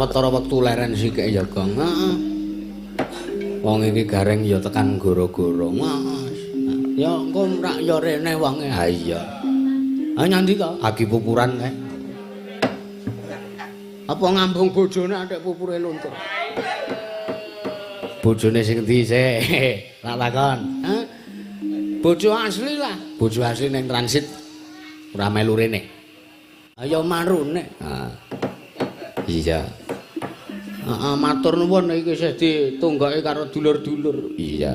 watara wektu leren sithik ya, Gong. Heeh. Wong iki gareng ya tekan goro-goro. Mas. Ya engko rak ya rene wonge. Ha iya. Ha nyandi to? Agi pupuran kae. Apa ngambung bojone atik pupure luntur? Bojone sing ndi sik? Tak takon. Hah? Bojo asli lah. Bojo asli ning transit ora melu rene. Ayo marune. Iya. Heeh, matur nuwun iki isih ditunggoki karo dulur-dulur. Iya.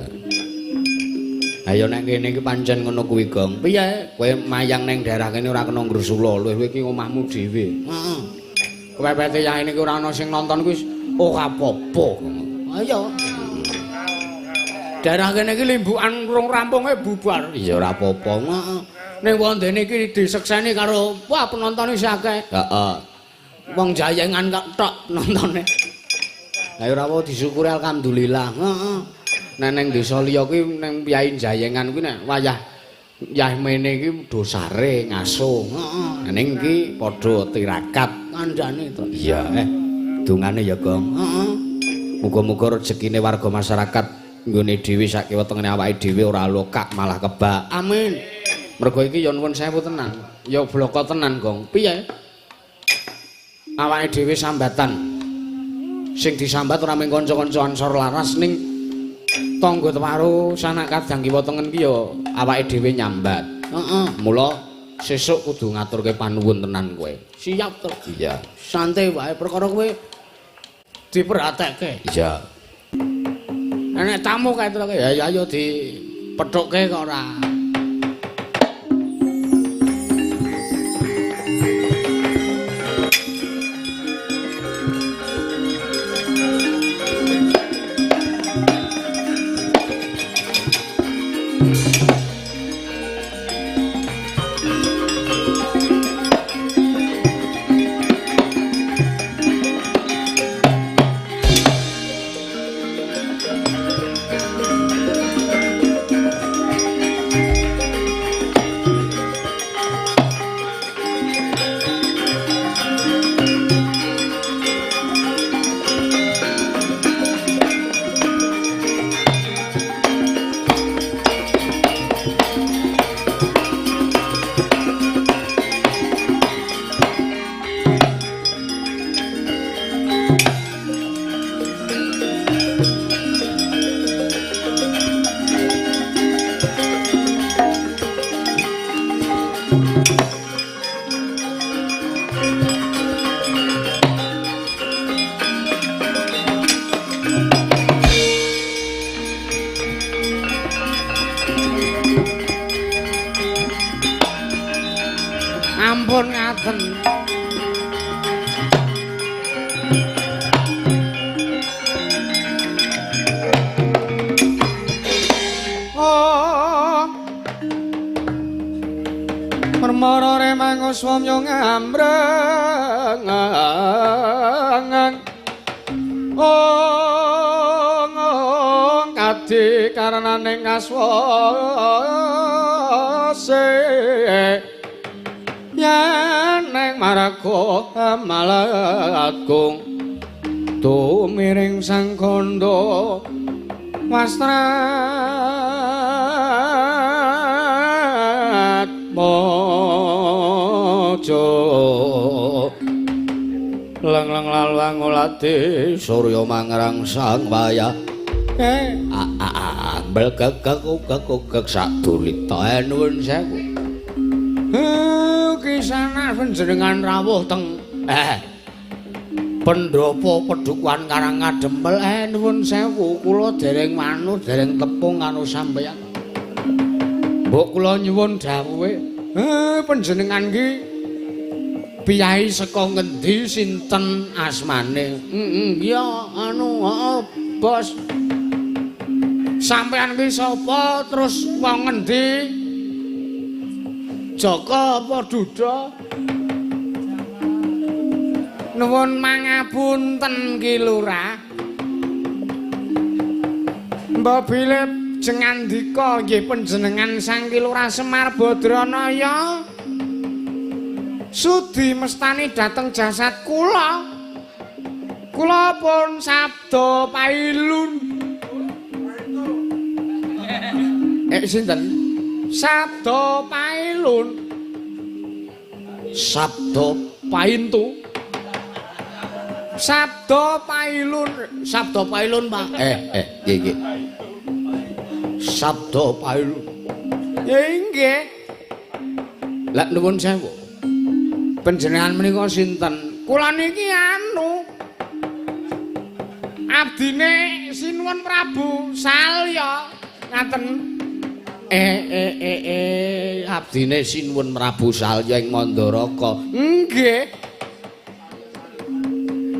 Ayo nek kene iki pancen ngono kuwi, Gong. Piye? Kowe mayang ning daerah kene ora kena ngresula, luwih iki omahmu dhewe. Heeh. Kepepete yang ini ora ana sing nonton kuwi ora apa-apa. Ayo. Daerah kene iki limbukan rung rampunge bubar. Iya ora apa-apa. Heeh. Ning wondene iki disekseni karo wah penontone isih akeh. Heeh. Wong Jayengan tok nontone. Lah ora apa disyukuri alhamdulillah. Heeh. Nek ning desa liya kuwi ning Piyai Jayengan kuwi nek wayah yah mene iki dosare ngaso. Heeh. Ning iki padha tirakat kandhane to. Iya, dungane ya, Gong. Heeh. Muga-muga rezekine warga masyarakat nggone dhewe sak wetengene awake dhewe ora lokak malah kebak. Amin. Mergo iki ya nuwun sewu tenan. Ya bloko tenan, Gong. Piye? Awake dhewe sambatan. Sing disambat ora mung kanca-kanca ansor laras ning tangga tewaro sanak kadang kiwa tengen ki ya awake dhewe nyambat. Heeh. Mula sesuk kudu ngaturke panuwun tenan kowe. Siap to? Iya. Santai wae perkara kowe diperhatekke. Iya. Nek tamu kae to ya ayo dipethukke kok ora. Ampun ngaten. Oh. Permara remang swamya ngambrengan. Oh, kadi karenaning aswase. Yen neng marga malagung tumiring sang kandha wastrat mojo leng-leng laluang ngulati surya mangrang sang wayah belgek sadulita nuwun sewu kisana panjenengan rawuh teng pendopo pedukuhan Karang Kadempel nuwun sewu kula dereng manut dereng tepung karo sampeyan mbok kula nyuwun dawuhe panjenengan ki piyai saka ngendi sinten asmane iya bos sampeyan ki sapa terus wong ngendi Joko apa Duda? Nuwun mangapunten Ki Lurah. Mbok bilih jengandika nggih panjenengan Sang Ki Lurah Semar Badranaya. Sudi mestani dhateng jasad kula. Kula pun sabda pailun. Sinten? Sabda pailun. Sabda paintu. Sabda pailun. Sabda pailun, Pak. Nggih. Sabda pailun. Nggih. Lah nuwun sewu. Panjenengan menika sinten? Kula niki abdine Sinuwun Prabu Salya. Ngaten. Abdine Sinuwun Prabu Salya ing Mandaraka. Nggih.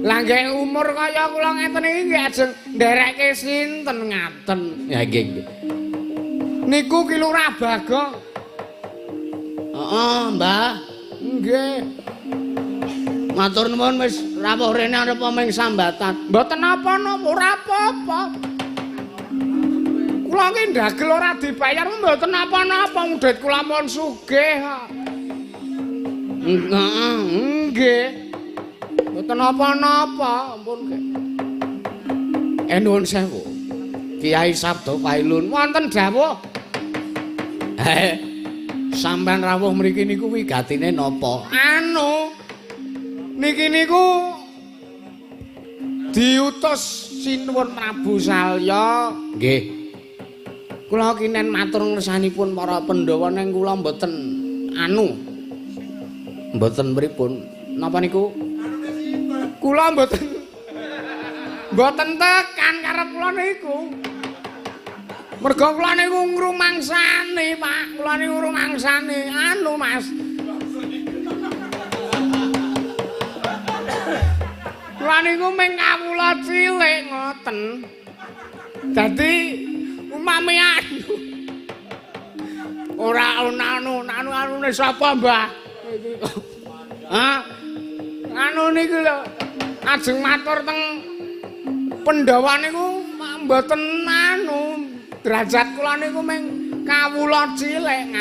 Lah nggih umur kaya kula ngeten iki nggih ajeng nderekke sinten ngaten. Ya nggih. Niku Ki Lurah Bagong. Heeh, Mbah. Nggih. Matur nuwun wis rawuh rene arep omeng sambatan. Mboten napa-napa, ora apa-apa. Kula ki ndagel ora dibayar mboten napa-napa, udit kula mon sugih. Heeh, nggih. Mboten napa-napa, ampun nggih. Nuwun sewu. Kiai Sabda Pailun wonten dawuh. Sampeyan rawuh mriki niku wigatine napa? Niki niku diutus Sinuwun Prabu Salya. Nggih. Kula kinen matur ngersanipun para Pandhawa ning kula mboten mboten pripun. Napa niku? Kula mboten tekan karep kula niku. Mergo kula niku ngrumangsani, Pak. Kula niku ngrumangsani Mas. Kula niku mung kawula cilik ngoten. Dadi umami ora anune sapa, Mbah? Niku lho ajeng matur teng Pandhawa niku mboten derajat kula niku mung kawula cilik.